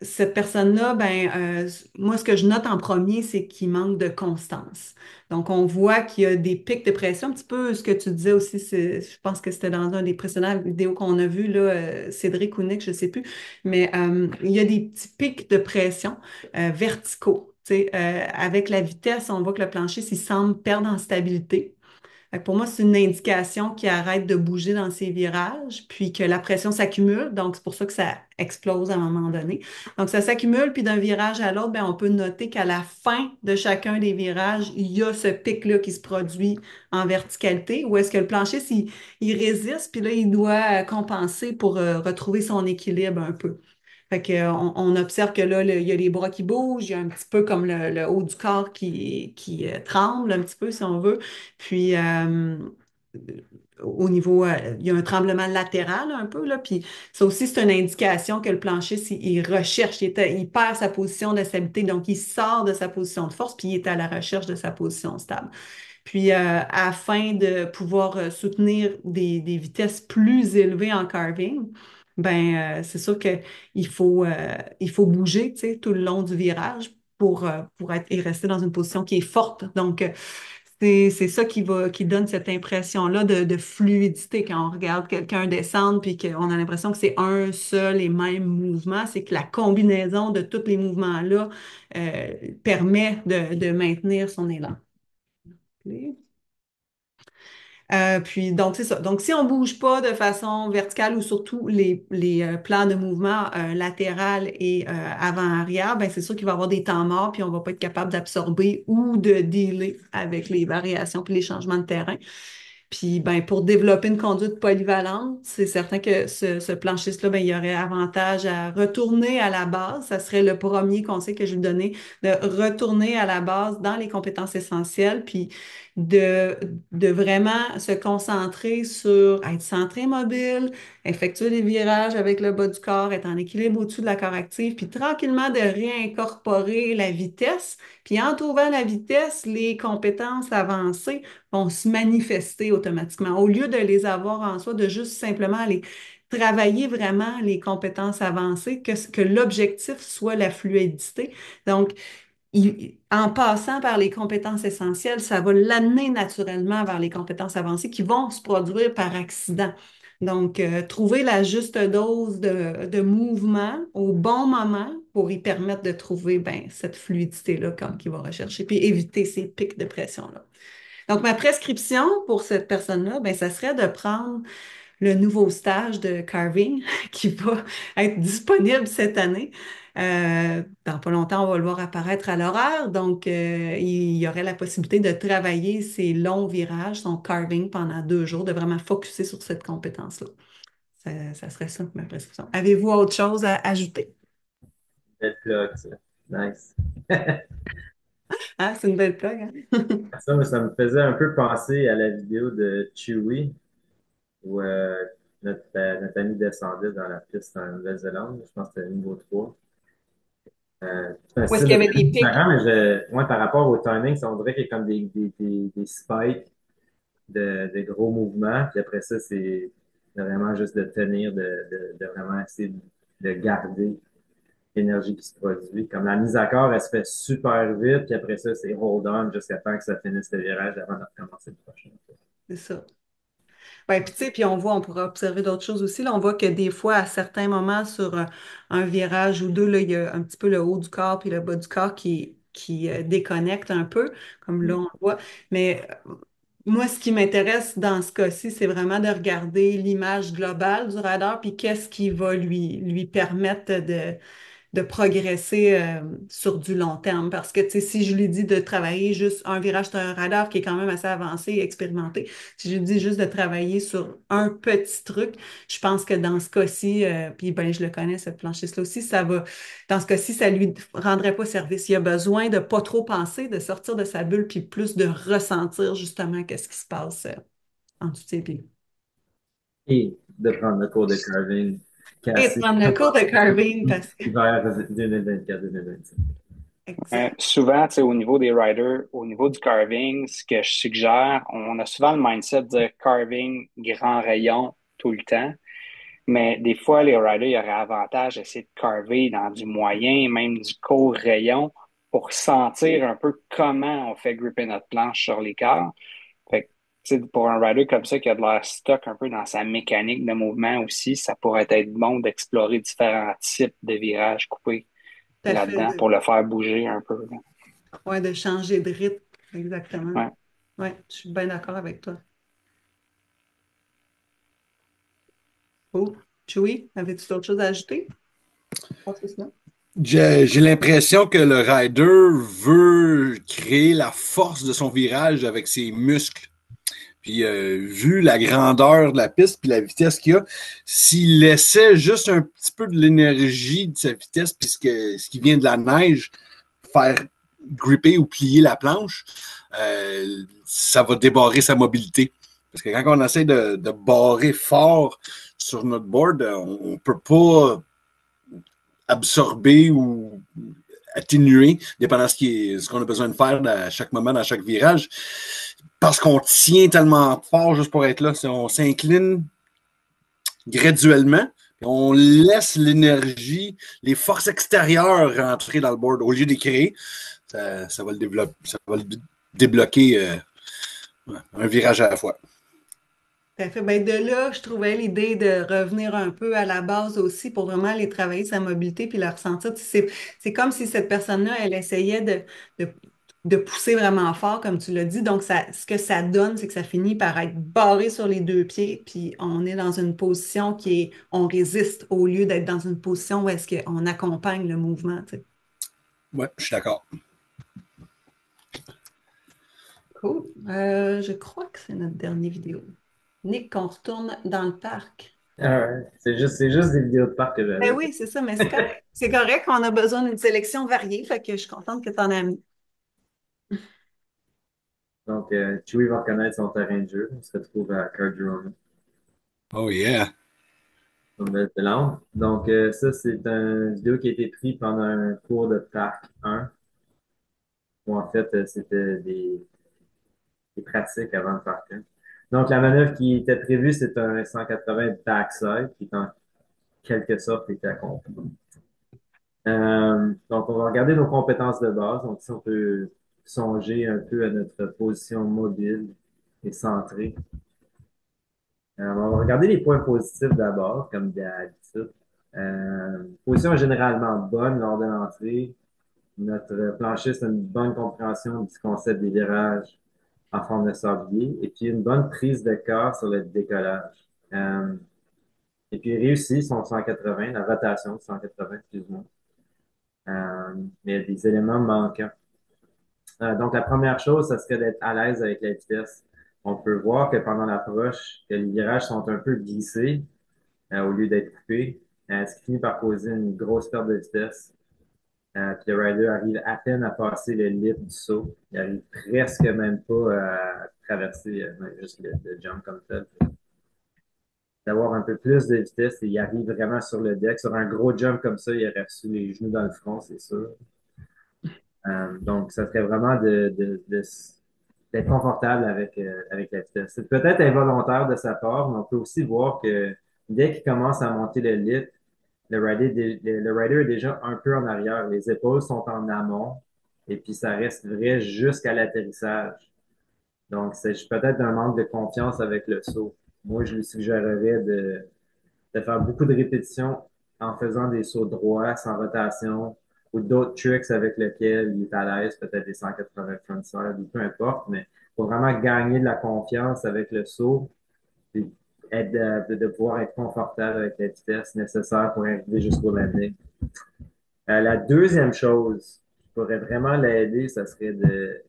cette personne-là, ben, moi, ce que je note en premier, c'est qu'il manque de constance. Donc, on voit qu'il y a des pics de pression, un petit peu ce que tu disais aussi, je pense que c'était dans un des précédentes vidéos qu'on a vues, là, Cédric ou Nick, je ne sais plus, mais il y a des petits pics de pression verticaux. Tu sais, avec la vitesse, on voit que le plancher, s'il semble perdre en stabilité. Fait que pour moi, c'est une indication qu'il arrête de bouger dans ses virages, puis que la pression s'accumule. Donc, c'est pour ça que ça explose à un moment donné. Donc, ça s'accumule, puis d'un virage à l'autre, ben, on peut noter qu'à la fin de chacun des virages, il y a ce pic-là qui se produit en verticalité, où est-ce que le plancher, il résiste, puis là, il doit compenser pour retrouver son équilibre un peu. Fait que, on observe que là, il y a les bras qui bougent, il y a un petit peu comme le haut du corps qui tremble un petit peu, si on veut. Puis, au niveau, il y a un tremblement latéral un peu, là. Puis, ça aussi, c'est une indication que le plancher, il recherche, il perd sa position de stabilité, donc il sort de sa position de force, puis il est à la recherche de sa position stable. Puis, afin de pouvoir soutenir des vitesses plus élevées en carving, ben, c'est sûr il faut bouger, tu sais, tout le long du virage pour être et rester dans une position qui est forte. Donc, c'est ça qui donne cette impression-là de fluidité quand on regarde quelqu'un descendre puis qu'on a l'impression que c'est un seul et même mouvement. C'est que la combinaison de tous les mouvements-là permet de maintenir son élan. Puis, donc, c'est ça. Donc, si on bouge pas de façon verticale ou surtout les plans de mouvement latéral et avant-arrière, ben, c'est sûr qu'il va y avoir des temps morts, puis on va pas être capable d'absorber ou de dealer avec les variations puis les changements de terrain. Puis, ben, pour développer une conduite polyvalente, c'est certain que ce planchiste-là, ben, il y aurait avantage à retourner à la base. Ça serait le premier conseil que je lui donnais, de retourner à la base dans les compétences essentielles, puis de, de vraiment se concentrer sur être centré mobile, effectuer des virages avec le bas du corps, être en équilibre au-dessus de la corps active, puis tranquillement de réincorporer la vitesse. Puis en trouvant la vitesse, les compétences avancées vont se manifester automatiquement. Au lieu de les avoir en soi, de juste simplement aller travailler vraiment les compétences avancées, que l'objectif soit la fluidité. Donc, en passant par les compétences essentielles, ça va l'amener naturellement vers les compétences avancées qui vont se produire par accident. Donc, trouver la juste dose de mouvement au bon moment pour y permettre de trouver ben, cette fluidité-là comme qu'il va rechercher, puis éviter ces pics de pression-là. Donc, ma prescription pour cette personne-là, ben, ça serait de prendre le nouveau stage de carving qui va être disponible cette année. Dans pas longtemps, on va le voir apparaître à l'horaire. Donc, il y aurait la possibilité de travailler ces longs virages, son carving pendant 2 jours, de vraiment focuser sur cette compétence-là. Ça serait ça, ma prescription. Avez-vous autre chose à ajouter? Belle plug, ça. Nice. Ah, c'est une belle plug, hein? Ça me faisait un peu penser à la vidéo de Chewie où notre ami descendait dans la piste en Nouvelle-Zélande. Je pense que c'était le niveau 3. C'est un Où est-ce style qu'il y de avait jeu des pics? différent, mais moi, par rapport au timing, ça, on dirait qu'il y a comme des spikes de gros mouvements. Puis après ça, c'est vraiment juste de tenir, de vraiment essayer de garder l'énergie qui se produit. Comme la mise à corps, elle se fait super vite, puis après ça, c'est hold on jusqu'à temps que ça finisse le virage avant de recommencer le prochain. C'est ça. Ben, puis, tu sais, puis on pourra observer d'autres choses aussi. Là, on voit que des fois, à certains moments, sur un virage ou deux, là, il y a un petit peu le haut du corps puis le bas du corps qui déconnecte un peu, comme là, on le voit. Mais moi, ce qui m'intéresse dans ce cas-ci, c'est vraiment de regarder l'image globale du radar, puis qu'est-ce qui va lui permettre de progresser sur du long terme. Parce que, tu sais, si je lui dis de travailler juste un virage sur un radar qui est quand même assez avancé et expérimenté, si je lui dis juste de travailler sur un petit truc, je pense que dans ce cas-ci, puis ben, je le connais, ce planchiste-là aussi, dans ce cas-ci, ça lui rendrait pas service. Il a besoin de pas trop penser, de sortir de sa bulle, puis plus de ressentir justement qu'est-ce qui se passe en dessous de ses pieds. Et de prendre le cours de carving Et de cassé prendre le cours de carving parce que, hiver 2024-2025. exact. Souvent, tu sais, au niveau des riders, au niveau du carving, ce que je suggère, on a souvent le mindset de carving grand rayon tout le temps. Mais des fois, les riders, il y aurait avantage d'essayer de carver dans du moyen, même du court rayon, pour sentir un peu comment on fait gripper notre planche sur les cars. Fait que, tu sais, pour un rider comme ça qui a de l'air stock un peu dans sa mécanique de mouvement aussi, ça pourrait être bon d'explorer différents types de virages coupés Tout à fait. là-dedans pour le faire bouger un peu, là. Ouais, de changer de rythme, exactement. Ouais. Ouais, je suis bien d'accord avec toi. Oh, Chewie, avais-tu d'autres choses à ajouter? Je pense que c'est ça. J'ai l'impression que le rider veut créer la force de son virage avec ses muscles. Puis vu la grandeur de la piste puis la vitesse qu'il a, s'il laissait juste un petit peu de l'énergie de sa vitesse puis ce qui vient de la neige faire gripper ou plier la planche, ça va débarrer sa mobilité. Parce que quand on essaie de barrer fort sur notre board, on ne peut pas absorber ou atténuer, dépendant de ce qu'on a besoin de faire à chaque moment, dans chaque virage, parce qu'on tient tellement fort juste pour être là. Si on s'incline graduellement, on laisse l'énergie, les forces extérieures rentrer dans le board au lieu de les créer, ça va le développer, ça va le débloquer un virage à la fois. Tout à fait. Ben, de là, je trouvais l'idée de revenir un peu à la base aussi pour vraiment aller travailler sa mobilité puis la ressentir. C'est comme si cette personne-là, elle essayait de, de pousser vraiment fort, comme tu l'as dit. Donc, ça, ce que ça donne, c'est que ça finit par être barré sur les deux pieds, puis on est dans une position qui est, on résiste au lieu d'être dans une position où est-ce qu'on accompagne le mouvement, tu sais. Ouais, je suis d'accord. Cool. Je crois que c'est notre dernière vidéo. Nick, qu'on retourne dans le parc. Ouais, c'est juste des vidéos de parc que Ben j'avais. oui, c'est ça, mais c'est correct. C'est correct, on a besoin d'une sélection variée, fait que je suis contente que tu en as mis. Donc, Chewie va reconnaître son terrain de jeu. On se retrouve à Cardrona, Oh yeah. en Nouvelle-Zélande. Donc, ça, c'est une vidéo qui a été prise pendant un cours de parc 1, où en fait, c'était des pratiques avant le parc 1. Donc, la manœuvre qui était prévue, c'est un 180 backside, qui en quelque sorte était accompli. Donc, on va regarder nos compétences de base. Donc, si on peut songer un peu à notre position mobile et centrée. On va regarder les points positifs d'abord, comme d'habitude. Position généralement bonne lors de l'entrée. Notre planchiste a une bonne compréhension du concept des virages en forme de sablier et puis une bonne prise de corps sur le décollage. Et puis réussit son 180, la rotation de 180, excuse-moi. Mais il y a des éléments manquants. Donc, la première chose, ça serait d'être à l'aise avec la vitesse. On peut voir que pendant l'approche, que les virages sont un peu glissés au lieu d'être coupés, ce qui finit par causer une grosse perte de vitesse. Puis le rider arrive à peine à passer le lip du saut. Il arrive presque même pas à traverser juste le jump comme tel. D'avoir un peu plus de vitesse et il arrive vraiment sur le deck. Sur un gros jump comme ça, il aurait reçu les genoux dans le front, c'est sûr. Donc, ça serait vraiment d'être confortable avec la vitesse. C'est peut-être involontaire de sa part, mais on peut aussi voir que dès qu'il commence à monter le lit, le rider est déjà un peu en arrière. Les épaules sont en amont et puis ça reste vrai jusqu'à l'atterrissage. Donc, c'est peut-être un manque de confiance avec le saut. Moi, je lui suggérerais de faire beaucoup de répétitions en faisant des sauts droits, sans rotation, ou d'autres tricks avec lesquels il est à l'aise, peut-être des 180 frontside, ou peu importe, mais pour vraiment gagner de la confiance avec le saut, et de pouvoir être confortable avec la vitesse nécessaire pour arriver jusqu'au landing. La deuxième chose qui pourrait vraiment l'aider, ça serait de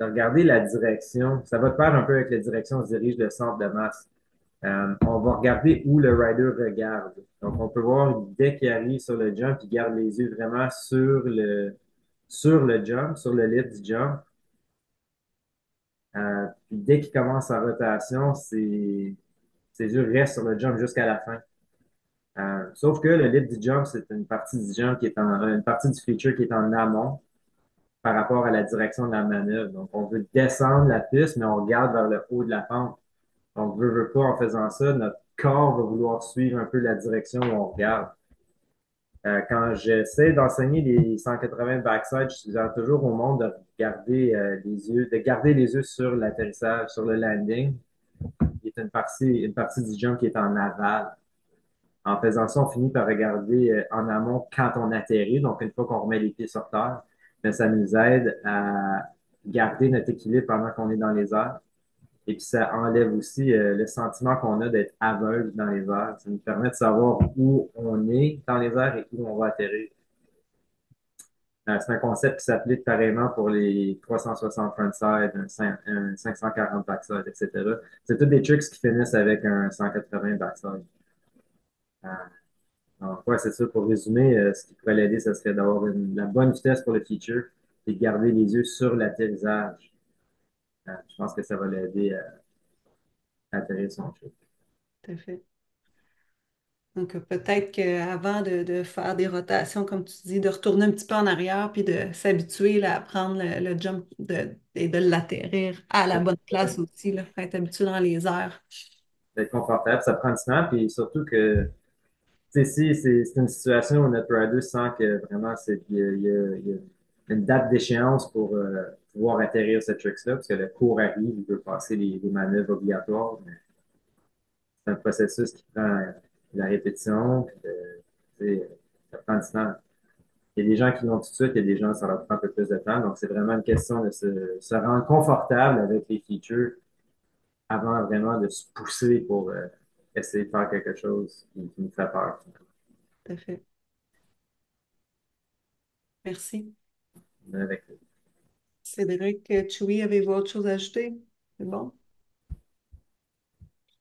regarder la direction. Ça va te faire un peu avec la direction, on se dirige le centre de masse. On va regarder où le rider regarde. Donc, on peut voir dès qu'il arrive sur le jump, il garde les yeux vraiment sur le jump, sur le lit du jump. Puis dès qu'il commence sa rotation, ses yeux restent sur le jump jusqu'à la fin. Sauf que le lit du jump, c'est une partie du jump qui est une partie du feature qui est en amont par rapport à la direction de la manœuvre. Donc, on veut descendre la piste, mais on regarde vers le haut de la pente. Donc, veut pas, en faisant ça, notre corps va vouloir suivre un peu la direction où on regarde. Quand j'essaie d'enseigner les 180 backside, je suggère toujours au monde de garder de garder les yeux sur l'atterrissage, sur le landing, qui est une partie du jump qui est en aval. En faisant ça, on finit par regarder en amont quand on atterrit, donc une fois qu'on remet les pieds sur terre. mais ça nous aide à garder notre équilibre pendant qu'on est dans les airs. Et puis ça enlève aussi le sentiment qu'on a d'être aveugle dans les airs. Ça nous permet de savoir où on est dans les airs et où on va atterrir. C'est un concept qui s'applique pareillement pour les 360 frontside, un 540 backside, etc. C'est tous des tricks qui finissent avec un 180 backside. Euh, donc, ouais, c'est ça. Pour résumer, ce qui pourrait l'aider, ce serait d'avoir la bonne vitesse pour le feature et de garder les yeux sur l'atterrissage. Je pense que ça va l'aider à atterrir son truc. Tout à fait. Donc, peut-être qu'avant de faire des rotations, comme tu dis, de retourner un petit peu en arrière puis de s'habituer là, à prendre le jump et de l'atterrir à la bonne place aussi, là, être habitué dans les airs. D'être confortable, ça prend du temps, puis surtout que, tu sais, si c'est une situation où notre rider sent que vraiment il y a une date d'échéance pour pouvoir atterrir ce trick-là, parce que le cours arrive, il veut passer les manœuvres obligatoires, mais c'est un processus qui prend de la répétition, puis tu sais, ça prend du temps. Il y a des gens qui l'ont tout de suite, il y a des gens, ça leur prend un peu plus de temps, donc c'est vraiment une question de se rendre confortable avec les features avant vraiment de se pousser pour essayer de faire quelque chose qui nous fait peur. Tout à fait. Merci. Avec Cédric, Chewy, avez-vous autre chose à ajouter? C'est bon?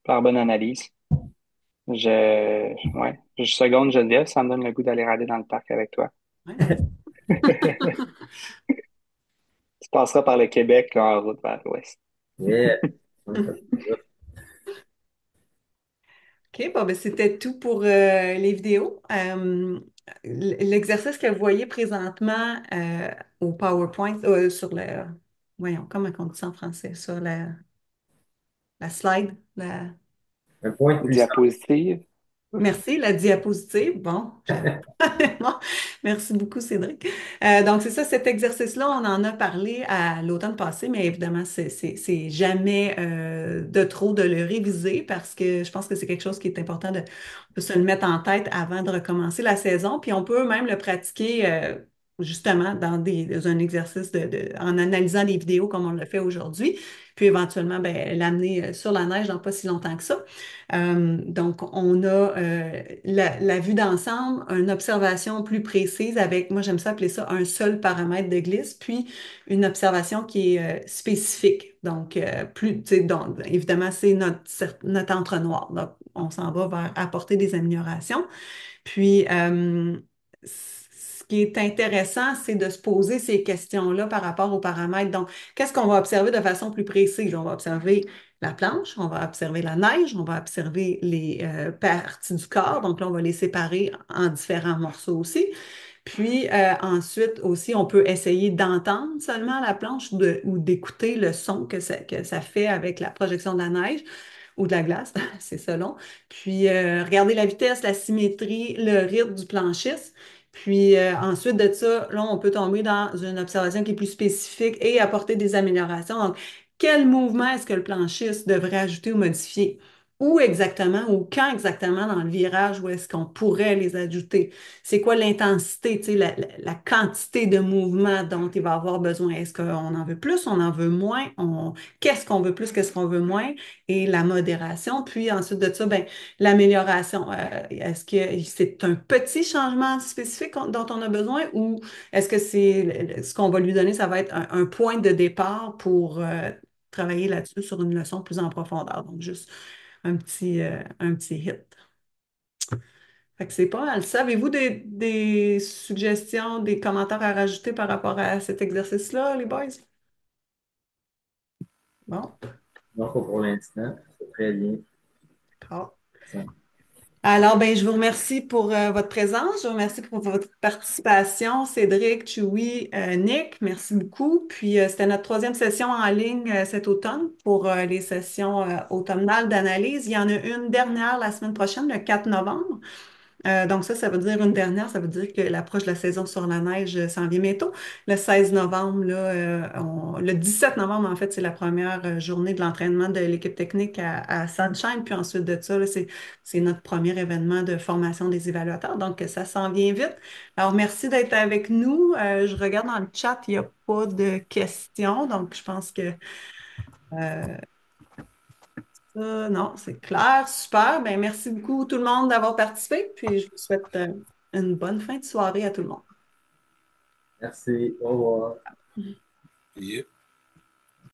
Par bonne analyse. Ouais, je seconde Geneviève, ça me donne le goût d'aller rader dans le parc avec toi. Ouais, vas-y. Tu passeras par le Québec, là, en route vers l'ouest. yeah. OK, bon, ben, c'était tout pour les vidéos. L'exercice que vous voyez présentement au PowerPoint, sur le, voyons, comment on dit ça en français, sur la slide, Un point de puissance. Diapositive. merci, la diapositive. Bon, bon, merci beaucoup, Cédric. Donc, c'est ça, cet exercice-là, on en a parlé à l'automne passé, mais évidemment, c'est jamais de trop de le réviser parce que je pense que c'est quelque chose qui est important de se le mettre en tête avant de recommencer la saison. Puis, on peut même le pratiquer justement dans un exercice en analysant des vidéos comme on le fait aujourd'hui, puis éventuellement, ben, l'amener sur la neige dans pas si longtemps que ça. Donc, on a la vue d'ensemble, une observation plus précise avec, moi j'aime ça appeler ça un seul paramètre de glisse, puis une observation qui est spécifique. Donc, plus, tu sais, donc, évidemment, c'est notre entonnoir. Donc, on s'en va vers apporter des améliorations. Puis, ce qui est intéressant, c'est de se poser ces questions-là par rapport aux paramètres. Donc, qu'est-ce qu'on va observer de façon plus précise? On va observer la planche, on va observer la neige, on va observer les parties du corps. Donc là, on va les séparer en différents morceaux aussi. Puis ensuite aussi, on peut essayer d'entendre seulement la planche ou d'écouter le son que ça fait avec la projection de la neige ou de la glace, c'est selon. Puis regarder la vitesse, la symétrie, le rythme du planchiste. Puis ensuite de ça, là, on peut tomber dans une observation qui est plus spécifique et apporter des améliorations. Donc, quel mouvement est-ce que le planchiste devrait ajouter ou modifier? Où exactement ou quand exactement dans le virage où est-ce qu'on pourrait les ajouter? C'est quoi l'intensité, tu sais, la quantité de mouvement dont il va avoir besoin? Est-ce qu'on en veut plus, on en veut moins? Qu'est-ce qu'on veut plus, qu'est-ce qu'on veut moins? Et la modération. Puis ensuite de ça, ben, l'amélioration. Est-ce que c'est un petit changement spécifique dont on a besoin ou est-ce que c'est ce qu'on va lui donner, ça va être un point de départ pour travailler là-dessus sur une leçon plus en profondeur. Donc, juste un petit hit. Fait que c'est pas mal ça. Avez-vous des suggestions, des commentaires à rajouter par rapport à cet exercice-là, les boys? Bon, Donc, pour l'instant, c'est très bien. d'accord. Ça. Alors, ben, je vous remercie pour votre présence. Je vous remercie pour votre participation, Cédric, Chewy, Nick. Merci beaucoup. Puis, c'était notre troisième session en ligne cet automne pour les sessions automnales d'analyse. Il y en a une dernière la semaine prochaine, le 4 novembre. Donc ça veut dire une dernière, ça veut dire que l'approche de la saison sur la neige s'en vient bientôt. Le 16 novembre, là, le 17 novembre, en fait, c'est la première journée de l'entraînement de l'équipe technique à Sunshine. Puis ensuite de ça, là, c'est notre premier événement de formation des évaluateurs. Donc ça s'en vient vite. Alors merci d'être avec nous. Je regarde dans le chat, il n'y a pas de questions. Donc je pense que euh, non, c'est clair, super. Ben, merci beaucoup tout le monde d'avoir participé. Puis je vous souhaite une bonne fin de soirée à tout le monde. Merci. Au revoir. Yeah.